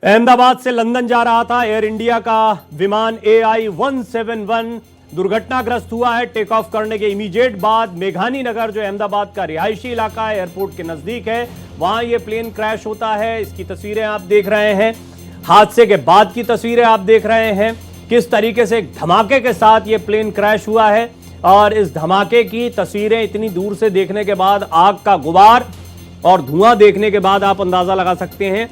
अहमदाबाद से लंदन जा रहा था एयर इंडिया का विमान AI-171 दुर्घटनाग्रस्त हुआ है। टेक ऑफ करने के इमीडिएट बाद मेघानी नगर जो अहमदाबाद का रिहायशी इलाका है, एयरपोर्ट के नजदीक है, वहां यह प्लेन क्रैश होता है। इसकी तस्वीरें आप देख रहे हैं, हादसे के बाद की तस्वीरें आप देख रहे हैं, किस तरीके से एक धमाके के साथ यह प्लेन क्रैश हुआ है। और इस धमाके की तस्वीरें इतनी दूर से देखने के बाद, आग का गुबार और धुआं देखने के बाद आप अंदाजा लगा सकते हैं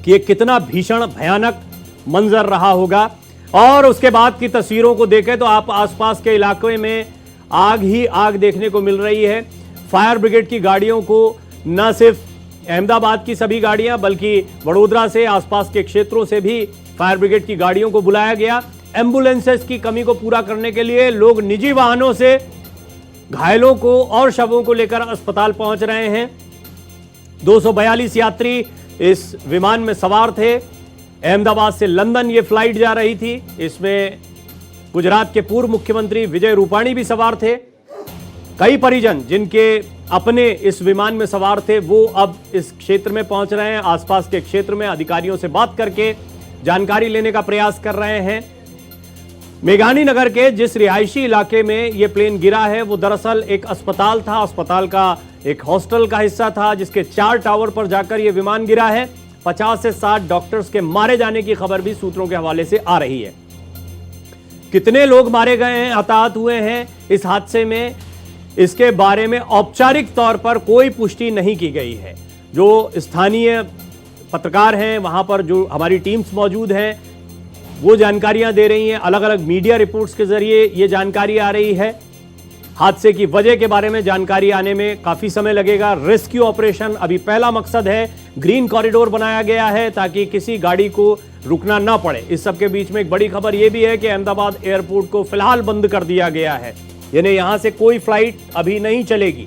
कि ये कितना भीषण भयानक मंजर रहा होगा। और उसके बाद की तस्वीरों को देखें तो आप आसपास के इलाके में आग ही आग देखने को मिल रही है। फायर ब्रिगेड की गाड़ियों को न सिर्फ अहमदाबाद की सभी गाड़ियां बल्कि वडोदरा से आसपास के क्षेत्रों से भी फायर ब्रिगेड की गाड़ियों को बुलाया गया। एम्बुलेंसेस की कमी को पूरा करने के लिए लोग निजी वाहनों से घायलों को और शवों को लेकर अस्पताल पहुंच रहे हैं। 242 यात्री इस विमान में सवार थे। अहमदाबाद से लंदन ये फ्लाइट जा रही थी। इसमें गुजरात के पूर्व मुख्यमंत्री विजय रूपाणी भी सवार थे। कई परिजन जिनके अपने इस विमान में सवार थे वो अब इस क्षेत्र में पहुंच रहे हैं। आसपास के क्षेत्र में अधिकारियों से बात करके जानकारी लेने का प्रयास कर रहे हैं। मेघानी नगर के जिस रिहायशी इलाके में यह प्लेन गिरा है वो दरअसल एक अस्पताल था। अस्पताल का एक हॉस्टल का हिस्सा था जिसके 4 टावर पर जाकर यह विमान गिरा है। 50 से 60 डॉक्टर्स के मारे जाने की खबर भी सूत्रों के हवाले से आ रही है। कितने लोग मारे गए हैं, हताहत हुए हैं इस हादसे में, इसके बारे में औपचारिक तौर पर कोई पुष्टि नहीं की गई है। जो स्थानीय पत्रकार हैं, वहां पर जो हमारी टीम्स मौजूद हैं, वो जानकारियां दे रही हैं। अलग अलग मीडिया रिपोर्ट्स के जरिए ये जानकारी आ रही है। हादसे की वजह के बारे में जानकारी आने में काफी समय लगेगा। रेस्क्यू ऑपरेशन अभी पहला मकसद है। ग्रीन कॉरिडोर बनाया गया है ताकि किसी गाड़ी को रुकना ना पड़े। इस सब के बीच में एक बड़ी खबर यह भी है कि अहमदाबाद एयरपोर्ट को फिलहाल बंद कर दिया गया है, यानी यहां से कोई फ्लाइट अभी नहीं चलेगी।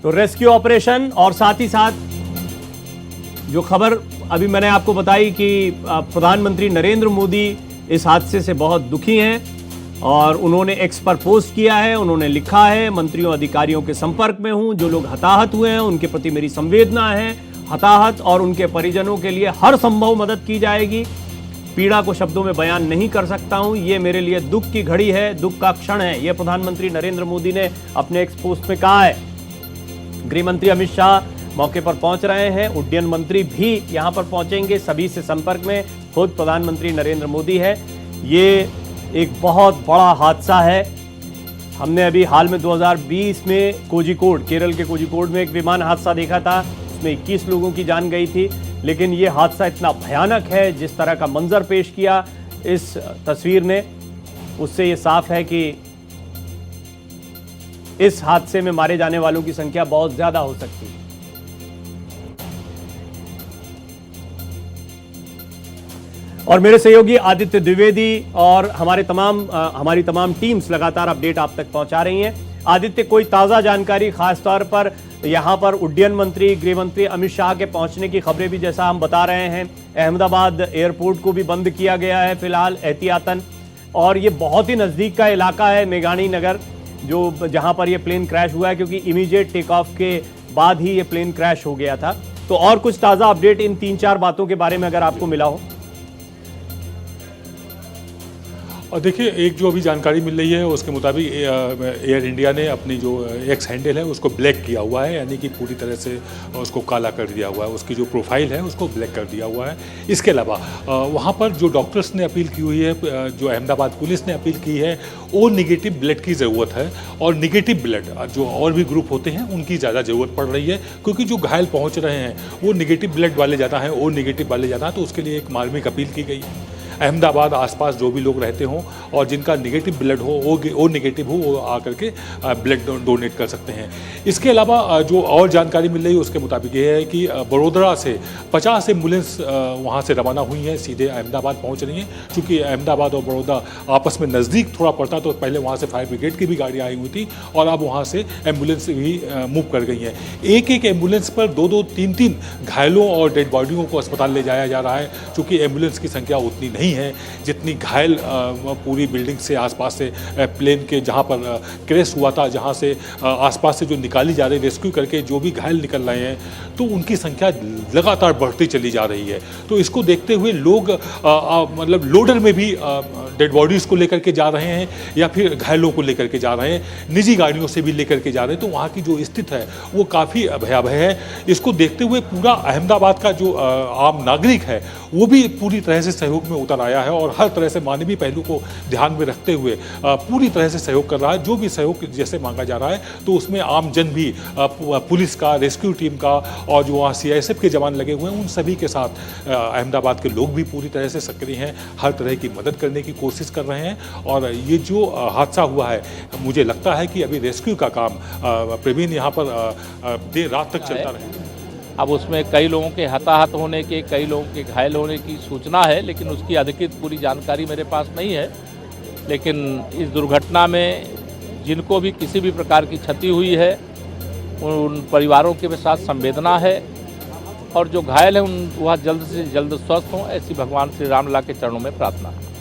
तो रेस्क्यू ऑपरेशन और साथ ही साथ जो खबर अभी मैंने आपको बताई कि प्रधानमंत्री नरेंद्र मोदी इस हादसे से बहुत दुखी हैं और उन्होंने एक्स पर पोस्ट किया है। उन्होंने लिखा है, मंत्रियों अधिकारियों के संपर्क में हूं, जो लोग हताहत हुए हैं उनके प्रति मेरी संवेदना है। हताहत और उनके परिजनों के लिए हर संभव मदद की जाएगी। पीड़ा को शब्दों में बयान नहीं कर सकता हूं, ये मेरे लिए दुख की घड़ी है, दुख का क्षण है, यह प्रधानमंत्री नरेंद्र मोदी ने अपने एक्स पोस्ट में कहा है। गृह मंत्री अमित शाह मौके पर पहुंच रहे हैं। उड्डयन मंत्री भी यहां पर पहुंचेंगे। सभी से संपर्क में खुद प्रधानमंत्री नरेंद्र मोदी है। ये एक बहुत बड़ा हादसा है। हमने अभी हाल में 2020 में कोझिकोड, केरल के कोझिकोड में एक विमान हादसा देखा था, उसमें 21 लोगों की जान गई थी। लेकिन ये हादसा इतना भयानक है, जिस तरह का मंजर पेश किया इस तस्वीर ने, उससे ये साफ है कि इस हादसे में मारे जाने वालों की संख्या बहुत ज्यादा हो सकती है। और मेरे सहयोगी आदित्य द्विवेदी और हमारी तमाम टीम्स लगातार अपडेट आप तक पहुंचा रही हैं। आदित्य, कोई ताजा जानकारी, खास तौर पर यहां पर उड्डयन मंत्री, गृह मंत्री अमित शाह के पहुंचने की खबरें भी जैसा हम बता रहे हैं। अहमदाबाद एयरपोर्ट को भी बंद किया गया है फिलहाल एहतियातन। और ये बहुत ही नजदीक का इलाका है मेघानी नगर, जो जहां पर यह प्लेन क्रैश हुआ है, क्योंकि इमीडिएट टेक ऑफ के बाद ही ये प्लेन क्रैश हो गया था। तो और कुछ ताजा अपडेट इन 3-4 बातों के बारे में अगर आपको मिला हो। और देखिए, एक जो अभी जानकारी मिल रही है उसके मुताबिक एयर इंडिया ने अपनी जो एक्स हैंडल है उसको ब्लैक किया हुआ है, यानी कि पूरी तरह से उसको काला कर दिया हुआ है। उसकी जो प्रोफाइल है उसको ब्लैक कर दिया हुआ है। इसके अलावा वहाँ पर जो डॉक्टर्स ने अपील की हुई है, जो अहमदाबाद पुलिस ने अपील की है, ओ निगेटिव ब्लड की ज़रूरत है। और निगेटिव ब्लड जो और भी ग्रुप होते हैं उनकी ज़्यादा ज़रूरत पड़ रही है, क्योंकि जो घायल पहुँच रहे हैं वो निगेटिव ब्लड वाले ज़्यादा हैं, ओ निगेटिव वाले ज़्यादा हैं। तो उसके लिए एक मार्मिक अपील की गई है। अहमदाबाद आसपास जो भी लोग रहते हों और जिनका निगेटिव ब्लड हो, ओ निगेटिव हो, वो आकर के ब्लड डोनेट कर सकते हैं। इसके अलावा जो और जानकारी मिल रही है उसके मुताबिक ये है कि बड़ोदरा से 50 एम्बुलेंस वहाँ से रवाना हुई हैं, सीधे अहमदाबाद पहुँच रही हैं। चूँकि अहमदाबाद और बड़ौदा आपस में नज़दीक थोड़ा पड़ता, तो पहले वहाँ से फायर ब्रिगेड की भी गाड़ियाँ आई हुई थी और अब वहाँ से एम्बुलेंस भी मूव कर गई हैं। एक एम्बुलेंस पर 2-2, 3-3 घायलों और डेड बॉडियों को अस्पताल ले जाया जा रहा है, चूँकि एम्बुलेंस की संख्या उतनी नहीं नहीं है जितनी घायल पूरी बिल्डिंग से आसपास से प्लेन के जहाँ पर क्रैश हुआ था, जहाँ से आसपास से जो निकाली जा रही रेस्क्यू करके जो भी घायल निकल रहे हैं, तो उनकी संख्या लगातार बढ़ती चली जा रही है। तो इसको देखते हुए लोग मतलब लोडर में भी डेड बॉडीज़ को लेकर के जा रहे हैं या फिर घायलों को लेकर के जा रहे हैं, निजी गाड़ियों से भी लेकर के जा रहे हैं। तो वहाँ की जो स्थिति है वो काफ़ी भयावह है। इसको देखते हुए पूरा अहमदाबाद का जो आम नागरिक है वो भी पूरी तरह से सहयोग में उतर आया है और हर तरह से मानवीय पहलू को ध्यान में रखते हुए पूरी तरह से सहयोग कर रहा है। जो भी सहयोग जैसे मांगा जा रहा है तो उसमें आम जन भी, पुलिस का, रेस्क्यू टीम का और जो वहाँ CISF के जवान लगे हुए हैं उन सभी के साथ अहमदाबाद के लोग भी पूरी तरह से सक्रिय हैं, हर तरह की मदद करने की कोशिश कर रहे हैं। और ये जो हादसा हुआ है, मुझे लगता है कि अभी रेस्क्यू का काम प्रवीण यहाँ पर देर रात तक चलता रहेगा। अब उसमें कई लोगों के हताहत होने के, कई लोगों के घायल होने की सूचना है, लेकिन उसकी अधिकृत पूरी जानकारी मेरे पास नहीं है। लेकिन इस दुर्घटना में जिनको भी किसी भी प्रकार की क्षति हुई है उन परिवारों के साथ संवेदना है और जो घायल हैं वह जल्द से जल्द स्वस्थ हों, ऐसी भगवान श्री रामलला के चरणों में प्रार्थना है।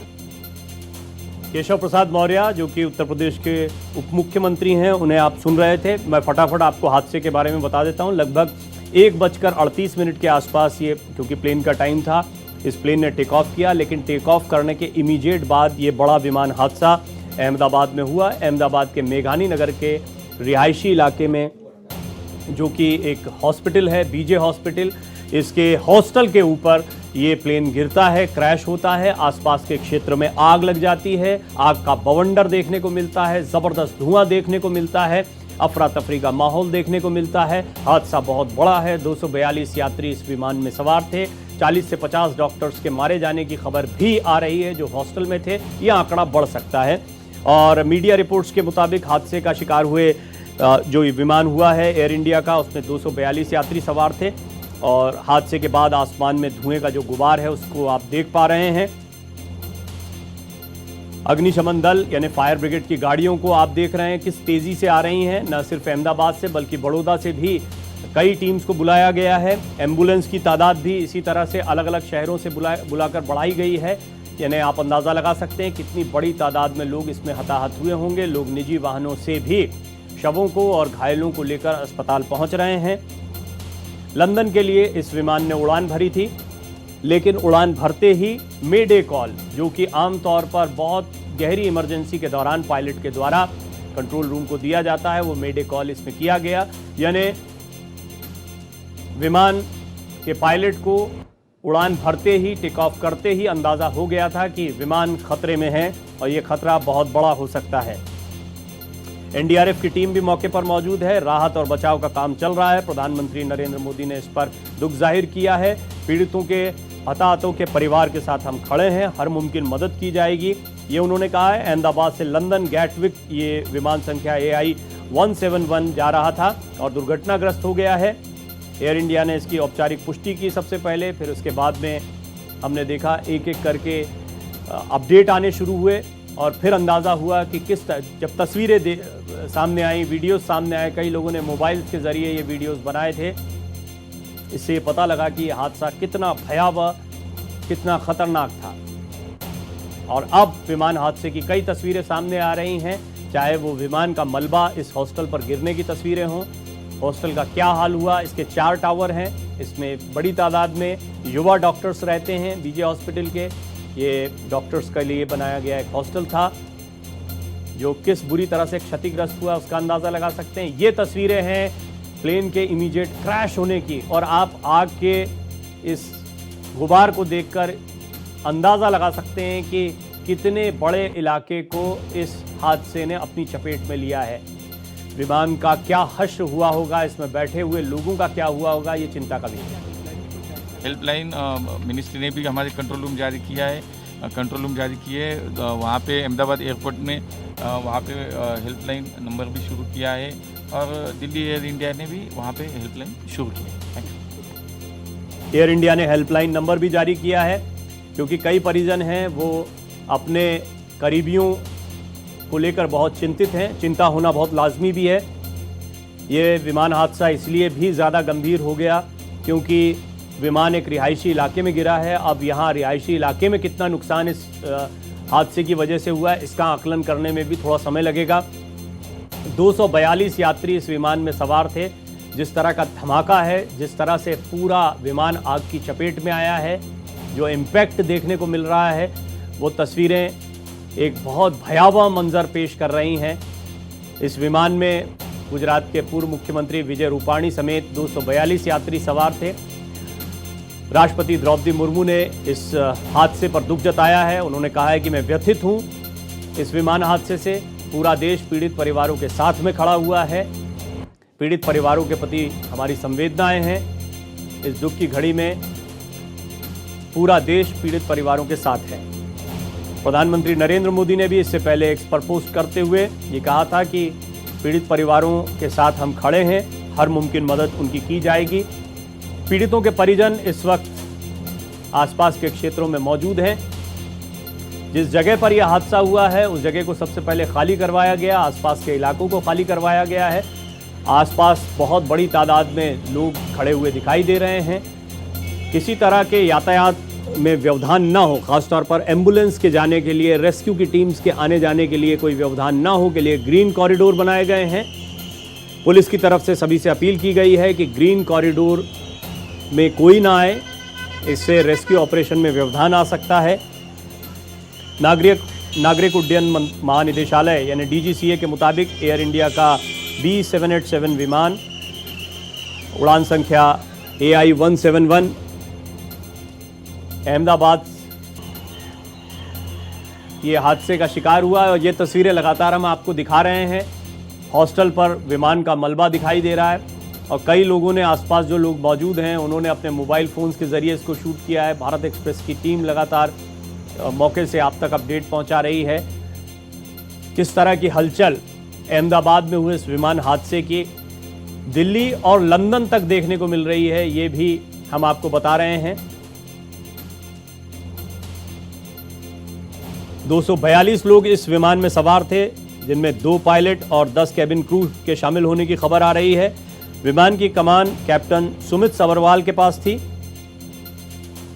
केशव प्रसाद मौर्य जो कि उत्तर प्रदेश के उप मुख्यमंत्री हैं, उन्हें आप सुन रहे थे। मैं फटाफट आपको हादसे के बारे में बता देता हूं। लगभग 1:38 के आसपास ये, क्योंकि प्लेन का टाइम था, इस प्लेन ने टेक ऑफ किया, लेकिन टेक ऑफ करने के इमीडिएट बाद ये बड़ा विमान हादसा अहमदाबाद में हुआ। अहमदाबाद के मेघानी नगर के रिहायशी इलाके में, जो कि एक हॉस्पिटल है, BJ हॉस्पिटल, इसके हॉस्टल के ऊपर ये प्लेन गिरता है, क्रैश होता है। आसपास के क्षेत्र में आग लग जाती है, आग का बवंडर देखने को मिलता है, ज़बरदस्त धुआं देखने को मिलता है, अफरा तफरी का माहौल देखने को मिलता है। हादसा बहुत बड़ा है। 242 यात्री इस विमान में सवार थे। 40 से 50 डॉक्टर्स के मारे जाने की खबर भी आ रही है जो हॉस्टल में थे। यह आंकड़ा बढ़ सकता है। और मीडिया रिपोर्ट्स के मुताबिक हादसे का शिकार हुए जो विमान हुआ है एयर इंडिया का, उसमें 242 यात्री सवार थे। और हादसे के बाद आसमान में धुएं का जो गुबार है उसको आप देख पा रहे हैं। अग्निशमन दल यानी फायर ब्रिगेड की गाड़ियों को आप देख रहे हैं किस तेजी से आ रही हैं। न सिर्फ अहमदाबाद से बल्कि बड़ौदा से भी कई टीम्स को बुलाया गया है। एम्बुलेंस की तादाद भी इसी तरह से अलग अलग शहरों से बुलाकर बढ़ाई गई है। यानी आप अंदाज़ा लगा सकते हैं कितनी बड़ी तादाद में लोग इसमें हताहत हुए होंगे। लोग निजी वाहनों से भी शवों को और घायलों को लेकर अस्पताल पहुंच रहे हैं। लंदन के लिए इस विमान ने उड़ान भरी थी, लेकिन उड़ान भरते ही मेडे कॉल, जो कि आमतौर पर बहुत गहरी इमरजेंसी के दौरान पायलट के द्वारा कंट्रोल रूम को दिया जाता है, वो मेडे कॉल इसमें किया गया। यानी विमान के पायलट को उड़ान भरते ही, टेक ऑफ करते ही अंदाज़ा हो गया था कि विमान खतरे में है और ये खतरा बहुत बड़ा हो सकता है। NDRF की टीम भी मौके पर मौजूद है। राहत और बचाव का काम चल रहा है। प्रधानमंत्री नरेंद्र मोदी ने इस पर दुख जाहिर किया है। पीड़ितों के, हताहतों के परिवार के साथ हम खड़े हैं, हर मुमकिन मदद की जाएगी, ये उन्होंने कहा है। अहमदाबाद से लंदन गैटविक ये विमान संख्या AI 171 जा रहा था और दुर्घटनाग्रस्त हो गया है। एयर इंडिया ने इसकी औपचारिक पुष्टि की सबसे पहले, फिर उसके बाद में हमने देखा एक एक करके अपडेट आने शुरू हुए और फिर अंदाज़ा हुआ कि जब तस्वीरें सामने आई, वीडियोस सामने आए, कई लोगों ने मोबाइल के ज़रिए ये वीडियोस बनाए थे, इससे पता लगा कि ये हादसा कितना भयावह, कितना ख़तरनाक था। और अब विमान हादसे की कई तस्वीरें सामने आ रही हैं, चाहे वो विमान का मलबा इस हॉस्टल पर गिरने की तस्वीरें हों, हॉस्टल का क्या हाल हुआ। इसके 4 टावर हैं, इसमें बड़ी तादाद में युवा डॉक्टर्स रहते हैं BJ हॉस्पिटल के। ये डॉक्टर्स के लिए बनाया गया एक हॉस्टल था, जो किस बुरी तरह से क्षतिग्रस्त हुआ उसका अंदाज़ा लगा सकते हैं। ये तस्वीरें हैं प्लेन के इमीडिएट क्रैश होने की, और आप आग के इस गुबार को देखकर अंदाज़ा लगा सकते हैं कि कितने बड़े इलाके को इस हादसे ने अपनी चपेट में लिया है। विमान का क्या हश्र हुआ होगा, इसमें बैठे हुए लोगों का क्या हुआ होगा, ये चिंता का विषय है। हेल्पलाइन मिनिस्ट्री ने भी हमारे कंट्रोल रूम जारी किया है, कंट्रोल रूम जारी किए। वहाँ पे अहमदाबाद एयरपोर्ट में वहाँ पे हेल्पलाइन नंबर भी शुरू किया है, और दिल्ली एयर इंडिया ने भी वहाँ पे हेल्पलाइन शुरू की है। Thank you. एयर इंडिया ने हेल्पलाइन नंबर भी जारी किया है, क्योंकि कई परिजन हैं वो अपने करीबियों को लेकर बहुत चिंतित हैं। चिंता होना बहुत लाजमी भी है। ये विमान हादसा इसलिए भी ज़्यादा गंभीर हो गया क्योंकि विमान एक रिहायशी इलाके में गिरा है। अब यहाँ रिहायशी इलाके में कितना नुकसान इस हादसे की वजह से हुआ है, इसका आकलन करने में भी थोड़ा समय लगेगा। 242 यात्री इस विमान में सवार थे। जिस तरह का धमाका है, जिस तरह से पूरा विमान आग की चपेट में आया है, जो इम्पैक्ट देखने को मिल रहा है, वो तस्वीरें एक बहुत भयावह मंजर पेश कर रही हैं। इस विमान में गुजरात के पूर्व मुख्यमंत्री विजय रूपाणी समेत 242 यात्री सवार थे। राष्ट्रपति द्रौपदी मुर्मू ने इस हादसे पर दुख जताया है। उन्होंने कहा है कि मैं व्यथित हूं इस विमान हादसे से। पूरा देश पीड़ित परिवारों के साथ में खड़ा हुआ है। पीड़ित परिवारों के प्रति हमारी संवेदनाएं हैं। इस दुख की घड़ी में पूरा देश पीड़ित परिवारों के साथ है। प्रधानमंत्री नरेंद्र मोदी ने भी इससे पहले एक्स पर पोस्ट करते हुए ये कहा था कि पीड़ित परिवारों के साथ हम खड़े हैं, हर मुमकिन मदद उनकी की जाएगी। पीड़ितों के परिजन इस वक्त आसपास के क्षेत्रों में मौजूद हैं। जिस जगह पर यह हादसा हुआ है उस जगह को सबसे पहले खाली करवाया गया, आसपास के इलाकों को खाली करवाया गया है। आसपास बहुत बड़ी तादाद में लोग खड़े हुए दिखाई दे रहे हैं। किसी तरह के यातायात में व्यवधान ना हो, खासतौर पर एम्बुलेंस के जाने के लिए, रेस्क्यू की टीम्स के आने जाने के लिए कोई व्यवधान ना हो के लिए ग्रीन कॉरिडोर बनाए गए हैं। पुलिस की तरफ से सभी से अपील की गई है कि ग्रीन कॉरिडोर में कोई ना आए, इससे रेस्क्यू ऑपरेशन में व्यवधान आ सकता है। नागरिक उड्डयन महानिदेशालय यानी DGCA के मुताबिक एयर इंडिया का B787 विमान उड़ान संख्या AI 171 अहमदाबाद ये हादसे का शिकार हुआ है। और ये तस्वीरें लगातार हम आपको दिखा रहे हैं। हॉस्टल पर विमान का मलबा दिखाई दे रहा है और कई लोगों ने, आसपास जो लोग मौजूद हैं, उन्होंने अपने मोबाइल फ़ोन्स के ज़रिए इसको शूट किया है। भारत एक्सप्रेस की टीम लगातार मौके से आप तक अपडेट पहुंचा रही है। किस तरह की हलचल अहमदाबाद में हुए इस विमान हादसे की दिल्ली और लंदन तक देखने को मिल रही है, ये भी हम आपको बता रहे हैं। 242 लोग इस विमान में सवार थे, जिनमें 2 पायलट और 10 कैबिन क्रू के शामिल होने की खबर आ रही है। विमान की कमान कैप्टन सुमित सबरवाल के पास थी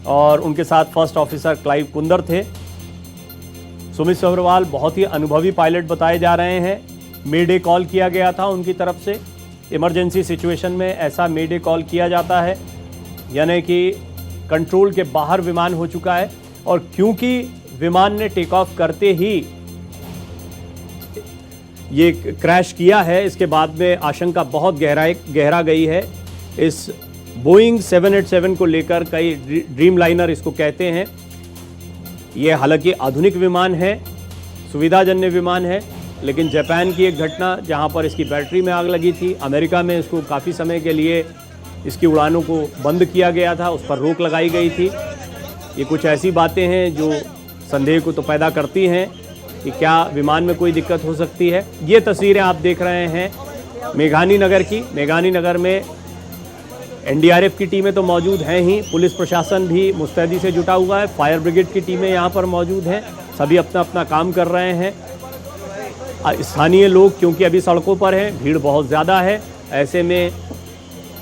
और उनके साथ फर्स्ट ऑफिसर क्लाइव कुंदर थे। सुमित सबरवाल बहुत ही अनुभवी पायलट बताए जा रहे हैं। मेडे कॉल किया गया था उनकी तरफ से। इमरजेंसी सिचुएशन में ऐसा मेडे कॉल किया जाता है, यानी कि कंट्रोल के बाहर विमान हो चुका है। और क्योंकि विमान ने टेक ऑफ करते ही ये क्रैश किया है, इसके बाद में आशंका बहुत गहरा गई है। इस बोइंग 787 को लेकर कई ड्रीम लाइनर इसको कहते हैं। ये हालांकि आधुनिक विमान है, सुविधाजन्य विमान है, लेकिन जापान की एक घटना जहां पर इसकी बैटरी में आग लगी थी, अमेरिका में इसको काफ़ी समय के लिए इसकी उड़ानों को बंद किया गया था, उस पर रोक लगाई गई थी। ये कुछ ऐसी बातें हैं जो संदेह को तो पैदा करती हैं कि क्या विमान में कोई दिक्कत हो सकती है। ये तस्वीरें आप देख रहे हैं मेघानी नगर की। मेघानी नगर में NDRF की टीमें तो मौजूद हैं ही, पुलिस प्रशासन भी मुस्तैदी से जुटा हुआ है, फायर ब्रिगेड की टीमें यहाँ पर मौजूद हैं, सभी अपना अपना काम कर रहे हैं। स्थानीय लोग क्योंकि अभी सड़कों पर हैं, भीड़ बहुत ज़्यादा है, ऐसे में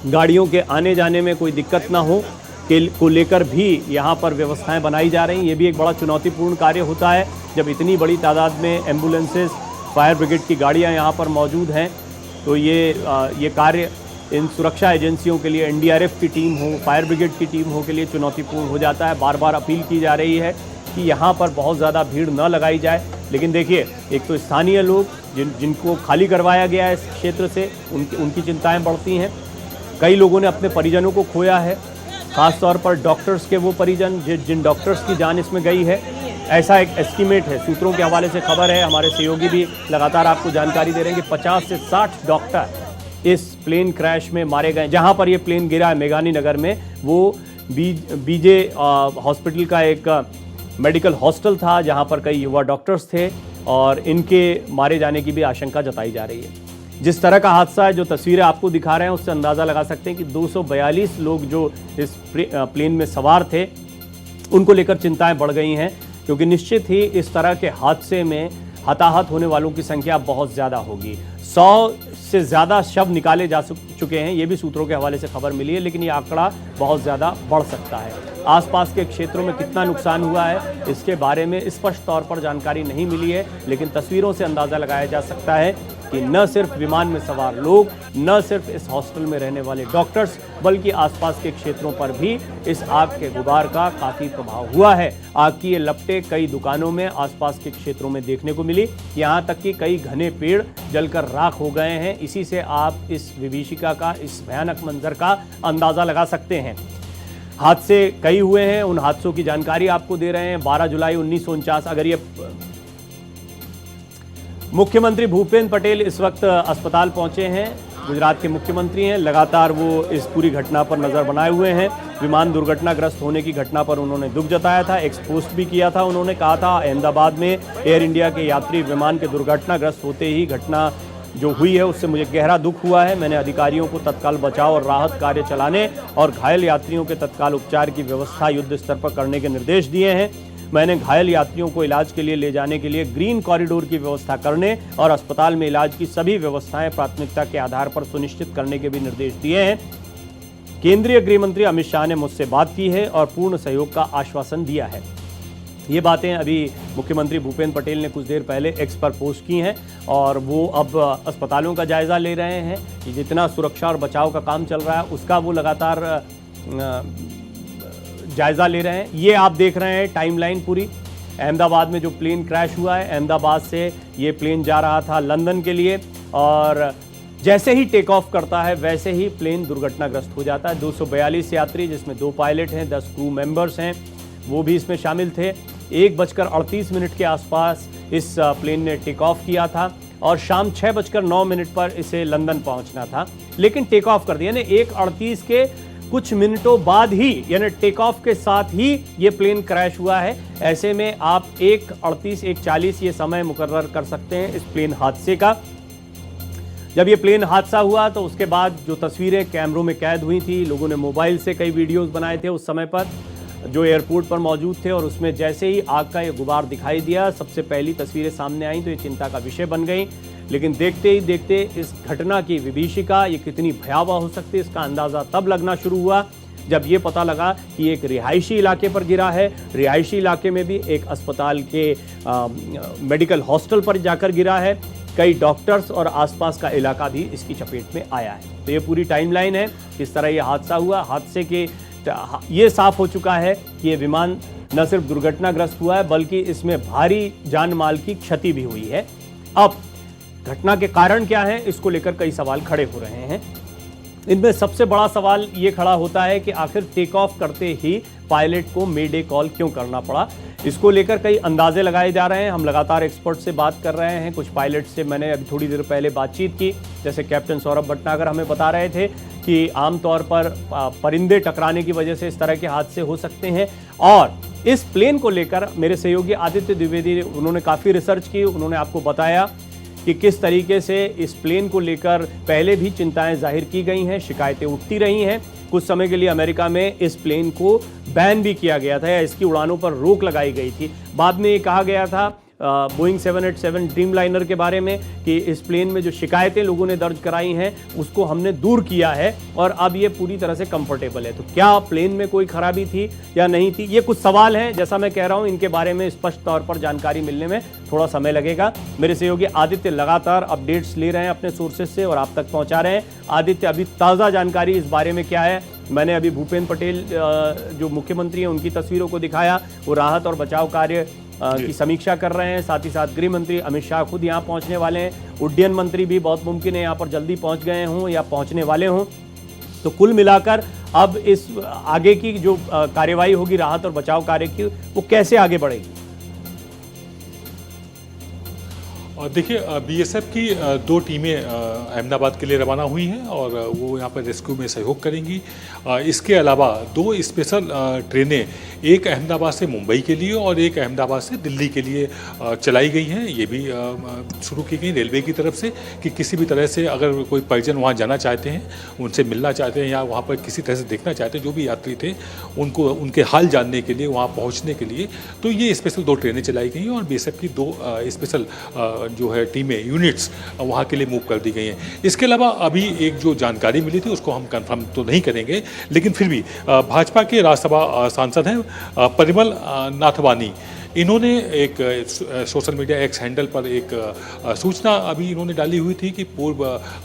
गाड़ियों के आने जाने में कोई दिक्कत ना हो को लेकर भी यहाँ पर व्यवस्थाएं बनाई जा रही हैं। ये भी एक बड़ा चुनौतीपूर्ण कार्य होता है जब इतनी बड़ी तादाद में एम्बुलेंसेस, फायर ब्रिगेड की गाड़ियाँ यहाँ पर मौजूद हैं। तो ये कार्य इन सुरक्षा एजेंसियों के लिए, NDRF की टीम हो, फायर ब्रिगेड की टीम हो के लिए चुनौतीपूर्ण हो जाता है। बार बार अपील की जा रही है कि यहाँ पर बहुत ज़्यादा भीड़ न लगाई जाए। लेकिन देखिए, एक तो स्थानीय लोग जिनको खाली करवाया गया है इस क्षेत्र से, उनकी चिंताएँ बढ़ती हैं। कई लोगों ने अपने परिजनों को खोया है, ख़ासतौर पर डॉक्टर्स के वो परिजन जिन डॉक्टर्स की जान इसमें गई है। ऐसा एक एस्टीमेट है, सूत्रों के हवाले से खबर है, हमारे सहयोगी भी लगातार आपको जानकारी दे रहे हैं कि 50 से 60 डॉक्टर इस प्लेन क्रैश में मारे गए। जहां पर ये प्लेन गिरा है मेघानी नगर में, वो बीजे हॉस्पिटल का एक मेडिकल हॉस्टल था जहां पर कई युवा डॉक्टर्स थे और इनके मारे जाने की भी आशंका जताई जा रही है। जिस तरह का हादसा है, जो तस्वीरें आपको दिखा रहे हैं, उससे अंदाज़ा लगा सकते हैं कि 242 लोग जो इस प्लेन में सवार थे, उनको लेकर चिंताएं बढ़ गई हैं, क्योंकि निश्चित ही इस तरह के हादसे में हताहत होने वालों की संख्या बहुत ज़्यादा होगी। 100 से ज़्यादा शव निकाले जा चुके हैं, ये भी सूत्रों के हवाले से खबर मिली है, लेकिन ये आंकड़ा बहुत ज़्यादा बढ़ सकता है। आसपास के क्षेत्रों में कितना नुकसान हुआ है इसके बारे में स्पष्ट तौर पर जानकारी नहीं मिली है, लेकिन तस्वीरों से अंदाज़ा लगाया जा सकता है कि न सिर्फ विमान में सवार लोग, न सिर्फ इस हॉस्टल में रहने वाले डॉक्टर्स, बल्कि आसपास के क्षेत्रों पर भी इस आग के गुबार का काफ़ी प्रभाव हुआ है। आग की ये लपटें कई दुकानों में, आसपास के क्षेत्रों में देखने को मिली। यहाँ तक कि कई घने पेड़ जलकर राख हो गए हैं। इसी से आप इस विभीषिका का, इस भयानक मंजर का अंदाज़ा लगा सकते हैं। हादसे कई हुए हैं, उन हादसों की जानकारी आपको दे रहे हैं। 12 जुलाई 1949, अगर ये मुख्यमंत्री भूपेंद्र पटेल इस वक्त अस्पताल पहुंचे हैं, गुजरात के मुख्यमंत्री हैं, लगातार वो इस पूरी घटना पर नज़र बनाए हुए हैं। विमान दुर्घटनाग्रस्त होने की घटना पर उन्होंने दुख जताया था, एक पोस्ट भी किया था। उन्होंने कहा था अहमदाबाद में एयर इंडिया के यात्री विमान के दुर्घटनाग्रस्त होते ही घटना जो हुई है उससे मुझे गहरा दुख हुआ है। मैंने अधिकारियों को तत्काल बचाव और राहत कार्य चलाने और घायल यात्रियों के तत्काल उपचार की व्यवस्था युद्ध स्तर पर करने के निर्देश दिए हैं। मैंने घायल यात्रियों को इलाज के लिए ले जाने के लिए ग्रीन कॉरिडोर की व्यवस्था करने और अस्पताल में इलाज की सभी व्यवस्थाएं प्राथमिकता के आधार पर सुनिश्चित करने के भी निर्देश दिए हैं। केंद्रीय गृह मंत्री अमित शाह ने मुझसे बात की है और पूर्ण सहयोग का आश्वासन दिया है। ये बातें अभी मुख्यमंत्री भूपेंद्र पटेल ने कुछ देर पहले एक्स पर पोस्ट की हैं और वो अब अस्पतालों का जायज़ा ले रहे हैं कि जितना सुरक्षा और बचाव का काम चल रहा है उसका वो लगातार जायज़ा ले रहे हैं। ये आप देख रहे हैं टाइमलाइन पूरी। अहमदाबाद में जो प्लेन क्रैश हुआ है, अहमदाबाद से ये प्लेन जा रहा था लंदन के लिए और जैसे ही टेक ऑफ करता है वैसे ही प्लेन दुर्घटनाग्रस्त हो जाता है। 242 यात्री, जिसमें 2 पायलट हैं, 10 क्रू मेंबर्स हैं, वो भी इसमें शामिल थे। 1:38 के आसपास इस प्लेन ने टेक ऑफ किया था और शाम 6:09 पर इसे लंदन पहुंचना था, लेकिन टेक ऑफ कर दिया। यानी 1:38 के कुछ मिनटों बाद ही, यानी टेक ऑफ के साथ ही ये प्लेन क्रैश हुआ है। ऐसे में आप 1:38, 1:40 ये समय मुकर्रर कर सकते हैं इस प्लेन हादसे का। जब ये प्लेन हादसा हुआ तो उसके बाद जो तस्वीरें कैमरों में कैद हुई थी, लोगों ने मोबाइल से कई वीडियोस बनाए थे उस समय पर जो एयरपोर्ट पर मौजूद थे, और उसमें जैसे ही आग का ये गुबार दिखाई दिया, सबसे पहली तस्वीरें सामने आई तो ये चिंता का विषय बन गई। लेकिन देखते ही देखते इस घटना की विभीषिका ये कितनी भयावह हो सकती है इसका अंदाज़ा तब लगना शुरू हुआ जब ये पता लगा कि एक रिहायशी इलाके पर गिरा है। रिहायशी इलाके में भी एक अस्पताल के मेडिकल हॉस्टल पर जाकर गिरा है। कई डॉक्टर्स और आसपास का इलाका भी इसकी चपेट में आया है। तो ये पूरी टाइमलाइन है किस तरह ये हादसा हुआ। हादसे के ये साफ हो चुका है कि ये विमान न सिर्फ दुर्घटनाग्रस्त हुआ है बल्कि इसमें भारी जान माल की क्षति भी हुई है। अब घटना के कारण क्या है, इसको लेकर कई सवाल खड़े हो रहे हैं। इनमें सबसे बड़ा सवाल ये खड़ा होता है कि आखिर टेक ऑफ करते ही पायलट को मेडे कॉल क्यों करना पड़ा। इसको लेकर कई अंदाजे लगाए जा रहे हैं। हम लगातार एक्सपर्ट से बात कर रहे हैं, कुछ पायलट से मैंने अभी थोड़ी देर पहले बातचीत की। जैसे कैप्टन सौरभ भटनागर हमें बता रहे थे कि आमतौर पर परिंदे टकराने की वजह से इस तरह के हादसे हो सकते हैं। और इस प्लेन को लेकर मेरे सहयोगी आदित्य द्विवेदी, उन्होंने काफ़ी रिसर्च की। उन्होंने आपको बताया कि किस तरीके से इस प्लेन को लेकर पहले भी चिंताएं जाहिर की गई हैं, शिकायतें उठती रही हैं। कुछ समय के लिए अमेरिका में इस प्लेन को बैन भी किया गया था या इसकी उड़ानों पर रोक लगाई गई थी। बाद में ये कहा गया था बोइंग 787 ड्रीमलाइनर के बारे में कि इस प्लेन में जो शिकायतें लोगों ने दर्ज कराई हैं उसको हमने दूर किया है और अब ये पूरी तरह से कंफर्टेबल है। तो क्या प्लेन में कोई खराबी थी या नहीं थी, ये कुछ सवाल हैं। जैसा मैं कह रहा हूं, इनके बारे में स्पष्ट तौर पर जानकारी मिलने में थोड़ा समय लगेगा। मेरे सहयोगी आदित्य लगातार अपडेट्स ले रहे हैं अपने सोर्सेज से और आप तक पहुंचा रहे हैं। आदित्य, अभी ताज़ा जानकारी इस बारे में क्या है? मैंने अभी भूपेंद्र पटेल जो मुख्यमंत्री हैं उनकी तस्वीरों को दिखाया, वो राहत और बचाव कार्य की समीक्षा कर रहे हैं। साथ ही साथ गृह मंत्री अमित शाह खुद यहाँ पहुँचने वाले हैं। उड्डयन मंत्री भी बहुत मुमकिन है यहाँ पर जल्दी पहुँच गए हों या पहुँचने वाले हों। तो कुल मिलाकर अब इस आगे की जो कार्यवाही होगी राहत और बचाव कार्य की, वो कैसे आगे बढ़ेगी? और देखिए, बीएसएफ की 2 टीमें अहमदाबाद के लिए रवाना हुई हैं और वो यहाँ पर रेस्क्यू में सहयोग करेंगी। इसके अलावा 2 स्पेशल ट्रेनें, एक अहमदाबाद से मुंबई के लिए और एक अहमदाबाद से दिल्ली के लिए चलाई गई हैं। ये भी शुरू की गई रेलवे की तरफ से कि किसी भी तरह से अगर कोई परिजन वहाँ जाना चाहते हैं, उनसे मिलना चाहते हैं या वहाँ पर किसी तरह से देखना चाहते हैं, जो भी यात्री थे उनको उनके हाल जानने के लिए, वहाँ पहुँचने के लिए, तो ये स्पेशल 2 ट्रेनें चलाई गई हैं। और बीएसएफ की 2 स्पेशल जो है टीमें, यूनिट्स वहाँ के लिए मूव कर दी गई हैं। इसके अलावा अभी एक जो जानकारी मिली थी उसको हम कंफर्म तो नहीं करेंगे, लेकिन फिर भी भाजपा के राज्यसभा सांसद हैं परिमल नाथवानी, इन्होंने एक सोशल मीडिया एक्स हैंडल पर एक सूचना अभी इन्होंने डाली हुई थी कि पूर्व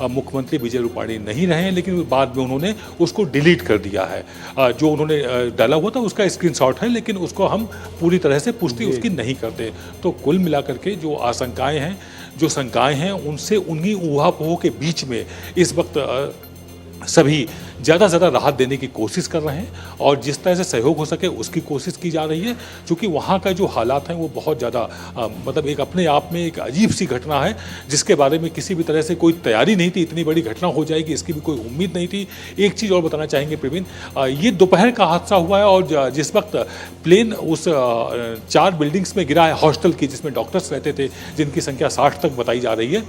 मुख्यमंत्री विजय रूपाणी नहीं रहे, लेकिन बाद में उन्होंने उसको डिलीट कर दिया है। जो उन्होंने डाला हुआ था उसका स्क्रीनशॉट है, लेकिन उसको हम पूरी तरह से पुष्टि उसकी नहीं करते। तो कुल मिलाकर के जो आशंकाएं हैं, जो शंकाएं हैं, उनसे उन्हीं ऊहापोह के बीच में इस वक्त सभी ज़्यादा से ज़्यादा राहत देने की कोशिश कर रहे हैं और जिस तरह से सहयोग हो सके उसकी कोशिश की जा रही है, क्योंकि वहाँ का जो हालात हैं वो बहुत ज़्यादा मतलब एक अपने आप में एक अजीब सी घटना है जिसके बारे में किसी भी तरह से कोई तैयारी नहीं थी। इतनी बड़ी घटना हो जाएगी इसकी भी कोई उम्मीद नहीं थी। एक चीज़ और बताना चाहेंगे प्रवीण, ये दोपहर का हादसा हुआ है और जिस वक्त प्लेन उस 4 बिल्डिंग्स में गिरा है हॉस्टल की, जिसमें डॉक्टर्स रहते थे जिनकी संख्या 60 तक बताई जा रही है,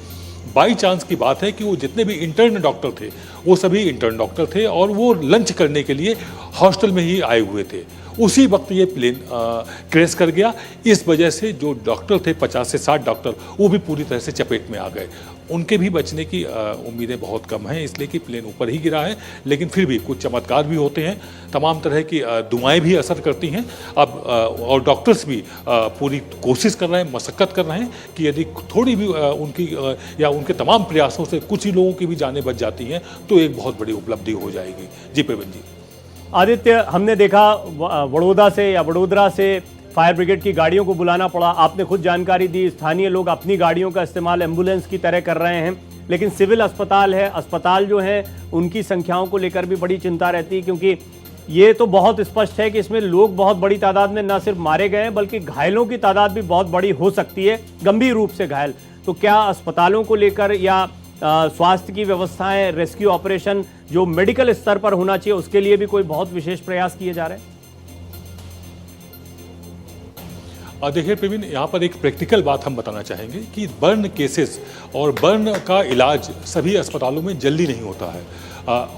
बाई चांस की बात है कि वो जितने भी इंटर्न डॉक्टर थे वो सभी इंटर्न डॉक्टर थे और वो लंच करने के लिए हॉस्टल में ही आए हुए थे। उसी वक्त ये प्लेन क्रैश कर गया। इस वजह से जो डॉक्टर थे 50 से 60 डॉक्टर वो भी पूरी तरह से चपेट में आ गए। उनके भी बचने की उम्मीदें बहुत कम हैं, इसलिए कि प्लेन ऊपर ही गिरा है, लेकिन फिर भी कुछ चमत्कार भी होते हैं। तमाम तरह की दुआएं भी असर करती हैं। अब और डॉक्टर्स भी पूरी कोशिश कर रहे हैं, मशक्क़त कर रहे हैं कि यदि थोड़ी भी उनकी या उनके तमाम प्रयासों से कुछ ही लोगों की भी जानें बच जाती हैं तो एक बहुत बड़ी उपलब्धि हो जाएगी। जी प्रवीण जी। आदित्य, हमने देखा वडोदरा से फायर ब्रिगेड की गाड़ियों को बुलाना पड़ा। आपने खुद जानकारी दी, स्थानीय लोग अपनी गाड़ियों का इस्तेमाल एम्बुलेंस की तरह कर रहे हैं, लेकिन सिविल अस्पताल है, अस्पताल जो है उनकी संख्याओं को लेकर भी बड़ी चिंता रहती है, क्योंकि ये तो बहुत स्पष्ट है कि इसमें लोग बहुत बड़ी तादाद में न सिर्फ मारे गए हैं बल्कि घायलों की तादाद भी बहुत बड़ी हो सकती है, गंभीर रूप से घायल। तो क्या अस्पतालों को लेकर या स्वास्थ्य की व्यवस्थाएं, रेस्क्यू ऑपरेशन जो मेडिकल स्तर पर होना चाहिए उसके लिए भी कोई बहुत विशेष प्रयास किए जा रहे हैं? देखिए प्रवीण, यहाँ पर एक प्रैक्टिकल बात हम बताना चाहेंगे कि बर्न केसेस और बर्न का इलाज सभी अस्पतालों में जल्दी नहीं होता है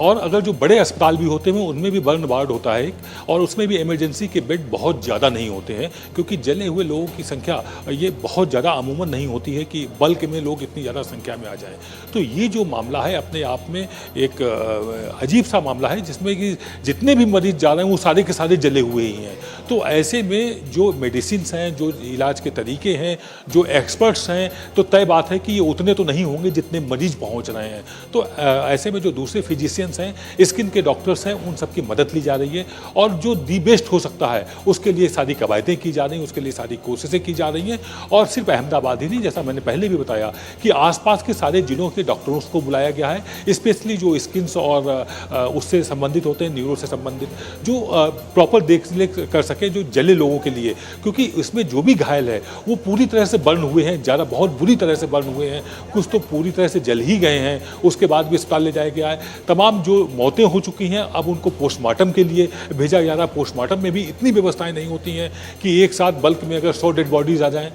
और अगर जो बड़े अस्पताल भी होते हैं उनमें भी बर्न वार्ड होता है और उसमें भी इमरजेंसी के बेड बहुत ज़्यादा नहीं होते हैं, क्योंकि जले हुए लोगों की संख्या ये बहुत ज़्यादा अमूमन नहीं होती है कि बल्क में लोग इतनी ज़्यादा संख्या में आ जाएं। तो ये जो मामला है अपने आप में एक अजीब सा मामला है जिसमें कि जितने भी मरीज जा रहे हैं वो सारे के सारे जले हुए ही हैं। तो ऐसे में जो मेडिसिन हैं, जो इलाज के तरीके हैं, जो एक्सपर्ट्स हैं, तो तय बात है कि ये उतने तो नहीं होंगे जितने मरीज पहुँच रहे हैं। तो ऐसे में जो दूसरे फिजिशियंस हैं, स्किन के डॉक्टर्स हैं, उन सबकी मदद ली जा रही है और जो दी बेस्ट हो सकता है उसके लिए सारी कवायदें की जा रही हैं, उसके लिए सारी कोशिशें की जा रही हैं। और सिर्फ अहमदाबाद ही नहीं, जैसा मैंने पहले भी बताया कि आसपास के सारे जिलों के डॉक्टरों को बुलाया गया है, स्पेशली जो स्किन्स और उससे संबंधित होते हैं, न्यूरो से संबंधित, जो प्रॉपर देख कर सके जो जले लोगों के लिए, क्योंकि इसमें जो भी घायल है वो पूरी तरह से बर्न हुए हैं, ज़्यादा बहुत बुरी तरह से बर्न हुए हैं, कुछ तो पूरी तरह से जल ही गए हैं, उसके बाद भी अस्पताल ले जाया गया है। तमाम जो मौतें हो चुकी हैं अब उनको पोस्टमार्टम के लिए भेजा जा रहा है। पोस्टमार्टम में भी इतनी व्यवस्थाएं नहीं होती हैं कि एक साथ बल्क में अगर 100 डेड बॉडीज़ आ जाएं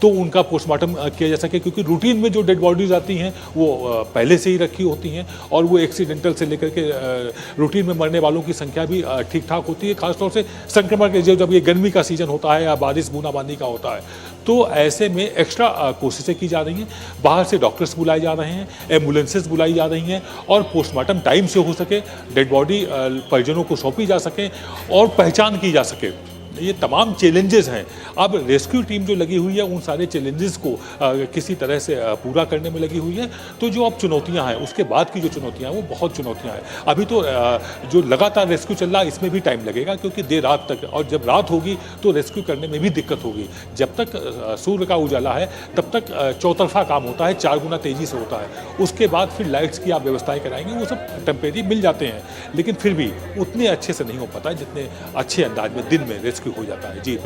तो उनका पोस्टमार्टम किया जा सके, क्योंकि रूटीन में जो डेड बॉडीज़ आती हैं वो पहले से ही रखी होती हैं और वो एक्सीडेंटल से लेकर के रूटीन में मरने वालों की संख्या भी ठीक ठाक होती है। खासतौर से संक्रमण के जब ये गर्मी का सीजन होता है या बारिश बूंदाबांदी का होता है, तो ऐसे में एक्स्ट्रा कोशिशें की जा रही हैं। बाहर से डॉक्टर्स बुलाए जा रहे हैं, एम्बुलेंसेस बुलाई जा रही हैं और पोस्टमार्टम टाइम से हो सके, डेड बॉडी परिजनों को सौंपी जा सके और पहचान की जा सके। ये तमाम चैलेंजेस हैं। अब रेस्क्यू टीम जो लगी हुई है उन सारे चैलेंजेस को किसी तरह से पूरा करने में लगी हुई है। तो जो अब चुनौतियां हैं, उसके बाद की जो चुनौतियां हैं वो बहुत चुनौतियां हैं। अभी तो जो लगातार रेस्क्यू चल रहा है इसमें भी टाइम लगेगा, क्योंकि देर रात तक, और जब रात होगी तो रेस्क्यू करने में भी दिक्कत होगी। जब तक सूर्य का उजाला है तब तक चौतरफा काम होता है, 4 गुना तेज़ी से होता है। उसके बाद फिर लाइट्स की आप व्यवस्थाएँ कराएंगे, वो सब टेम्परेरी मिल जाते हैं, लेकिन फिर भी उतने अच्छे से नहीं हो पाता है जितने अच्छे अंदाज में दिन में रेस्क्यू हो जाता है। जी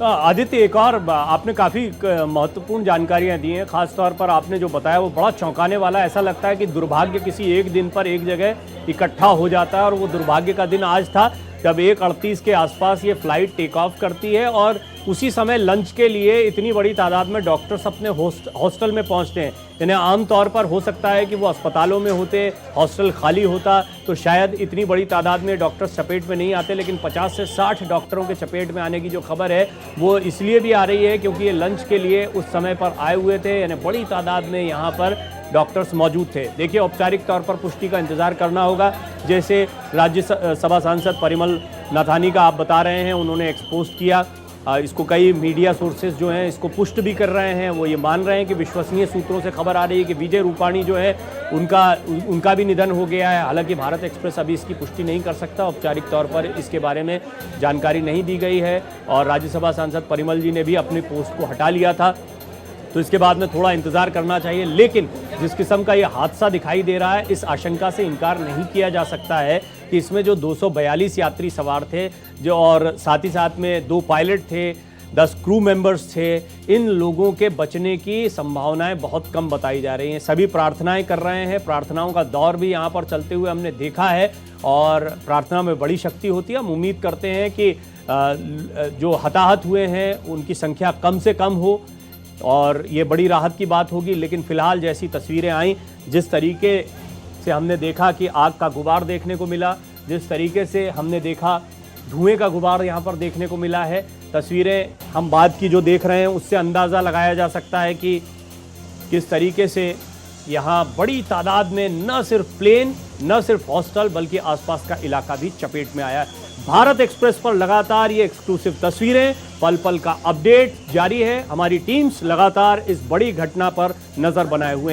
आदित्य, एक और आपने काफ़ी महत्वपूर्ण जानकारियां दी हैं। खासतौर पर आपने जो बताया वो बड़ा चौंकाने वाला। ऐसा लगता है कि दुर्भाग्य किसी एक दिन पर एक जगह इकट्ठा हो जाता है और वो दुर्भाग्य का दिन आज था जब 1:38 के आसपास ये फ्लाइट टेक ऑफ करती है और उसी समय लंच के लिए इतनी बड़ी तादाद में डॉक्टर्स अपने हॉस्टल में पहुंचते हैं। इन्हें आमतौर पर हो सकता है कि वो अस्पतालों में होते, हॉस्टल खाली होता तो शायद इतनी बड़ी तादाद में डॉक्टर्स चपेट में नहीं आते, लेकिन 50 से 60 डॉक्टरों के चपेट में आने की जो खबर है वो इसलिए भी आ रही है क्योंकि ये लंच के लिए उस समय पर आए हुए थे, यानी बड़ी तादाद में यहाँ पर डॉक्टर्स मौजूद थे। देखिए, औपचारिक तौर पर पुष्टि का इंतजार करना होगा। जैसे राज्यसभा सांसद परिमल नाथानी का आप बता रहे हैं, उन्होंने एक्सपोज किया, इसको कई मीडिया सोर्सेज जो हैं इसको पुष्ट भी कर रहे हैं। वो ये मान रहे हैं कि विश्वसनीय सूत्रों से खबर आ रही है कि विजय रूपाणी जो है उनका भी निधन हो गया है। हालांकि भारत एक्सप्रेस अभी इसकी पुष्टि नहीं कर सकता, औपचारिक तौर पर इसके बारे में जानकारी नहीं दी गई है और राज्यसभा सांसद परिमल जी ने भी अपनी पोस्ट को हटा लिया था, तो इसके बाद में थोड़ा इंतजार करना चाहिए। लेकिन जिस किस्म का ये हादसा दिखाई दे रहा है, इस आशंका से इनकार नहीं किया जा सकता है कि इसमें जो 242 यात्री सवार थे जो और साथ ही साथ में 2 पायलट थे, 10 क्रू मेंबर्स थे, इन लोगों के बचने की संभावनाएं बहुत कम बताई जा रही हैं। सभी प्रार्थनाएं कर रहे हैं, प्रार्थनाओं का दौर भी यहाँ पर चलते हुए हमने देखा है और प्रार्थना में बड़ी शक्ति होती है। हम उम्मीद करते हैं कि जो हताहत हुए हैं उनकी संख्या कम से कम हो और ये बड़ी राहत की बात होगी। लेकिन फिलहाल जैसी तस्वीरें आई, जिस तरीके से हमने देखा कि आग का गुबार देखने को मिला, जिस तरीके से हमने देखा धुएं का गुबार यहाँ पर देखने को मिला है, तस्वीरें हम बाद की जो देख रहे हैं उससे अंदाज़ा लगाया जा सकता है कि किस तरीके से यहाँ बड़ी तादाद में न सिर्फ प्लेन, न सिर्फ हॉस्टल बल्कि आसपास का इलाका भी चपेट में आया। भारत एक्सप्रेस पर लगातार ये एक्सक्लूसिव तस्वीरें, पल पल का अपडेट जारी है। हमारी टीम्स लगातार इस बड़ी घटना पर नजर बनाए हुए हैं।